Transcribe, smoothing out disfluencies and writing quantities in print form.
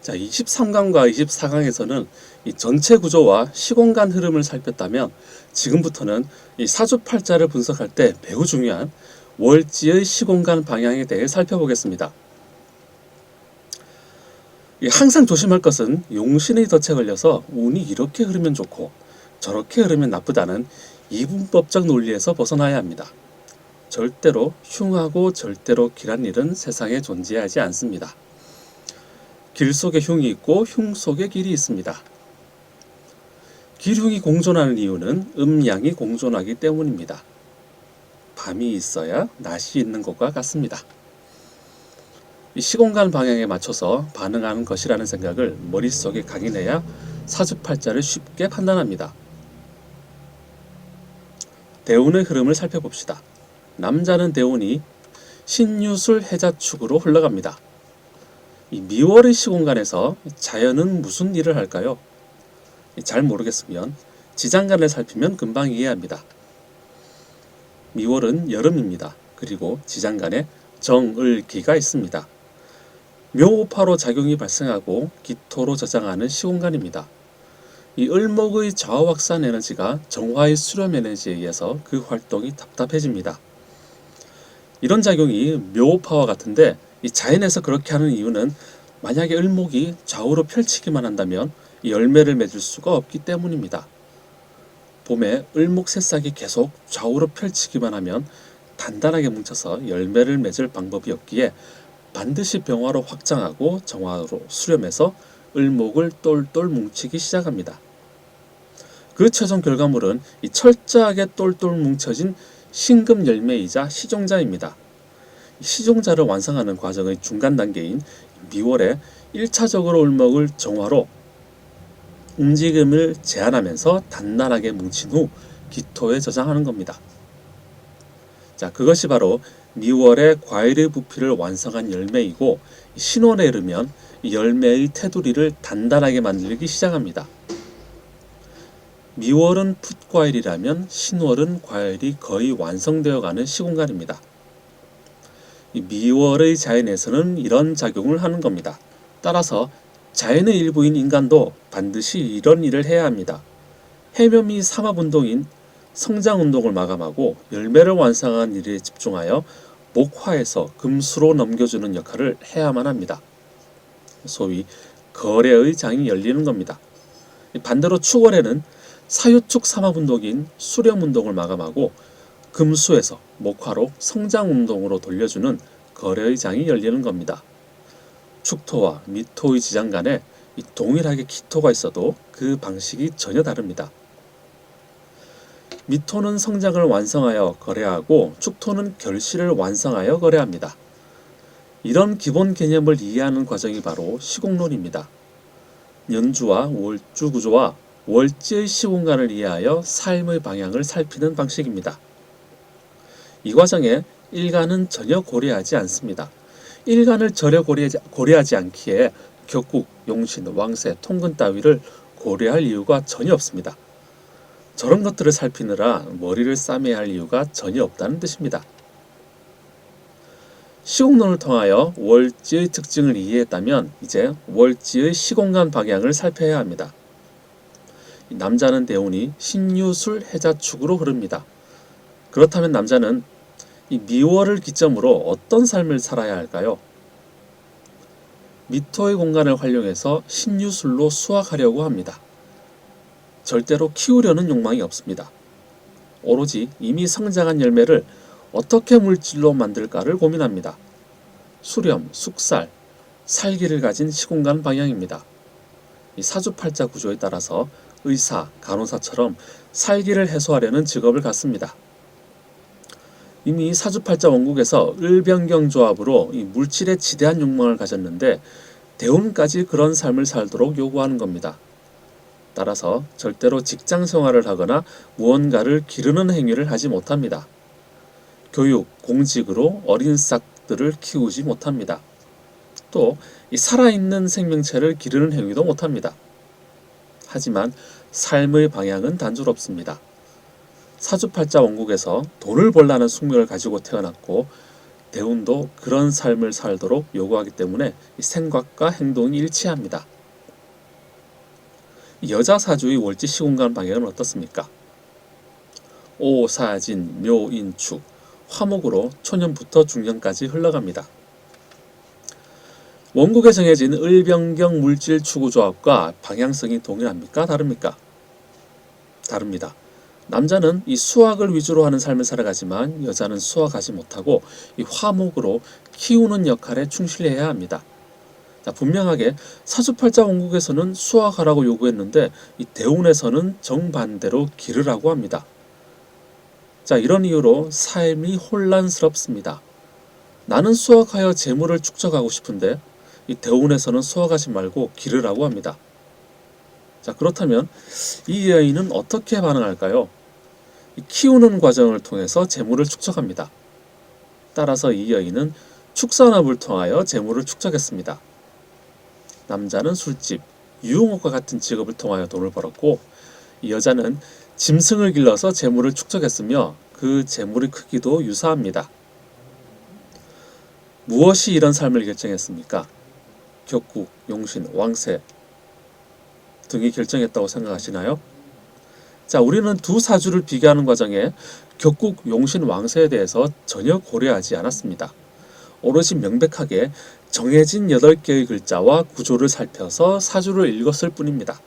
자, 23강과 24강에서는 이 전체 구조와 시공간 흐름을 살폈다면 지금부터는 이 사주팔자를 분석할 때 매우 중요한 월지의 시공간 방향에 대해 살펴보겠습니다. 항상 조심할 것은 용신의 덫에 걸려서 운이 이렇게 흐르면 좋고 저렇게 흐르면 나쁘다는 이분법적 논리에서 벗어나야 합니다. 절대로 흉하고 절대로 길한 일은 세상에 존재하지 않습니다. 길 속에 흉이 있고 흉 속에 길이 있습니다. 길흉이 공존하는 이유는 음양이 공존하기 때문입니다. 밤이 있어야 낮이 있는 것과 같습니다. 이 시공간 방향에 맞춰서 반응하는 것이라는 생각을 머릿속에 각인해야 사주팔자를 쉽게 판단합니다. 대운의 흐름을 살펴봅시다. 남자는 대운이 신유술 해자축으로 흘러갑니다. 이 미월의 시공간에서 자연은 무슨 일을 할까요? 잘 모르겠으면 지장간을 살피면 금방 이해합니다. 미월은 여름입니다. 그리고 지장간에 정을기가 있습니다. 묘오파로 작용이 발생하고 기토로 저장하는 시공간입니다. 이 을목의 좌우확산 에너지가 정화의 수렴 에너지에 의해서 그 활동이 답답해집니다. 이런 작용이 묘오파와 같은데 이 자연에서 그렇게 하는 이유는 만약에 을목이 좌우로 펼치기만 한다면 이 열매를 맺을 수가 없기 때문입니다. 봄에 을목 새싹이 계속 좌우로 펼치기만 하면 단단하게 뭉쳐서 열매를 맺을 방법이 없기에 반드시 병화로 확장하고 정화로 수렴해서 을목을 똘똘 뭉치기 시작합니다. 그 최종 결과물은 이 철저하게 똘똘 뭉쳐진 신금 열매이자 시종자입니다. 시종자를 완성하는 과정의 중간 단계인 미월에 1차적으로 을목을 정화로 움직임을 제한하면서 단단하게 뭉친 후 기토에 저장하는 겁니다. 자, 그것이 바로 미월의 과일의 부피를 완성한 열매이고 신월에 이르면 열매의 테두리를 단단하게 만들기 시작합니다. 미월은 풋과일이라면 신월은 과일이 거의 완성되어가는 시공간입니다. 미월의 자연에서는 이런 작용을 하는 겁니다. 따라서 자연의 일부인 인간도 반드시 이런 일을 해야 합니다. 해묘미 삼합운동인 성장운동을 마감하고 열매를 완성한 일에 집중하여 목화에서 금수로 넘겨주는 역할을 해야만 합니다. 소위 거래의 장이 열리는 겁니다. 반대로 축월에는 사유축 삼합운동인 수렴운동을 마감하고 금수에서 목화로 성장운동으로 돌려주는 거래의 장이 열리는 겁니다. 축토와 미토의 지장 간에 동일하게 기토가 있어도 그 방식이 전혀 다릅니다. 미토는 성장을 완성하여 거래하고 축토는 결실을 완성하여 거래합니다. 이런 기본 개념을 이해하는 과정이 바로 시공론입니다. 연주와 월주 구조와 월지의 시공간을 이해하여 삶의 방향을 살피는 방식입니다. 이 과정에 일간은 전혀 고려하지 않습니다. 일간을 전혀 고려하지 않기에 격국, 용신, 왕세, 통근 따위를 고려할 이유가 전혀 없습니다. 저런 것들을 살피느라 머리를 싸매야 할 이유가 전혀 없다는 뜻입니다. 시공론을 통하여 월지의 특징을 이해했다면 이제 월지의 시공간 방향을 살펴야 합니다. 남자는 대운이 신유술 해자축으로 흐릅니다. 그렇다면 남자는 이 미월을 기점으로 어떤 삶을 살아야 할까요? 미토의 공간을 활용해서 신유술로 수확하려고 합니다. 절대로 키우려는 욕망이 없습니다. 오로지 이미 성장한 열매를 어떻게 물질로 만들까를 고민합니다. 수렴, 숙살, 살기를 가진 시공간 방향입니다. 이 사주팔자 구조에 따라서 의사, 간호사처럼 살기를 해소하려는 직업을 갖습니다. 이미 사주팔자 원국에서 을병경 조합으로 이 물질에 지대한 욕망을 가졌는데 대운까지 그런 삶을 살도록 요구하는 겁니다. 따라서 절대로 직장 생활을 하거나 무언가를 기르는 행위를 하지 못합니다. 교육, 공직으로 어린 싹들을 키우지 못합니다. 또 이 살아있는 생명체를 기르는 행위도 못합니다. 하지만 삶의 방향은 단조롭습니다. 사주팔자 원국에서 돈을 벌라는 숙명을 가지고 태어났고 대운도 그런 삶을 살도록 요구하기 때문에 이 생각과 행동이 일치합니다. 여자 사주의 월지 시공간 방향은 어떻습니까? 오사진, 묘인축, 화목으로 초년부터 중년까지 흘러갑니다. 원국에 정해진 을병경 물질 추구 조합과 방향성이 동일합니까? 다릅니까? 다릅니다. 남자는 이 수학을 위주로 하는 삶을 살아가지만 여자는 수학하지 못하고 이 화목으로 키우는 역할에 충실해야 합니다. 자, 분명하게 사주팔자 원국에서는 수학하라고 요구했는데 이 대운에서는 정반대로 기르라고 합니다. 자, 이런 이유로 삶이 혼란스럽습니다. 나는 수학하여 재물을 축적하고 싶은데 이 대운에서는 수학하지 말고 기르라고 합니다. 자, 그렇다면 이 여인은 어떻게 반응할까요? 키우는 과정을 통해서 재물을 축적합니다. 따라서 이 여인은 축산업을 통하여 재물을 축적했습니다. 남자는 술집, 유흥업과 같은 직업을 통하여 돈을 벌었고 이 여자는 짐승을 길러서 재물을 축적했으며 그 재물의 크기도 유사합니다. 무엇이 이런 삶을 결정했습니까? 격국, 용신, 왕세 등이 결정했다고 생각하시나요? 자, 우리는 두 사주를 비교하는 과정에 격국, 용신, 왕세에 대해서 전혀 고려하지 않았습니다. 오롯이 명백하게 정해진 8개의 글자와 구조를 살펴서 사주를 읽었을 뿐입니다.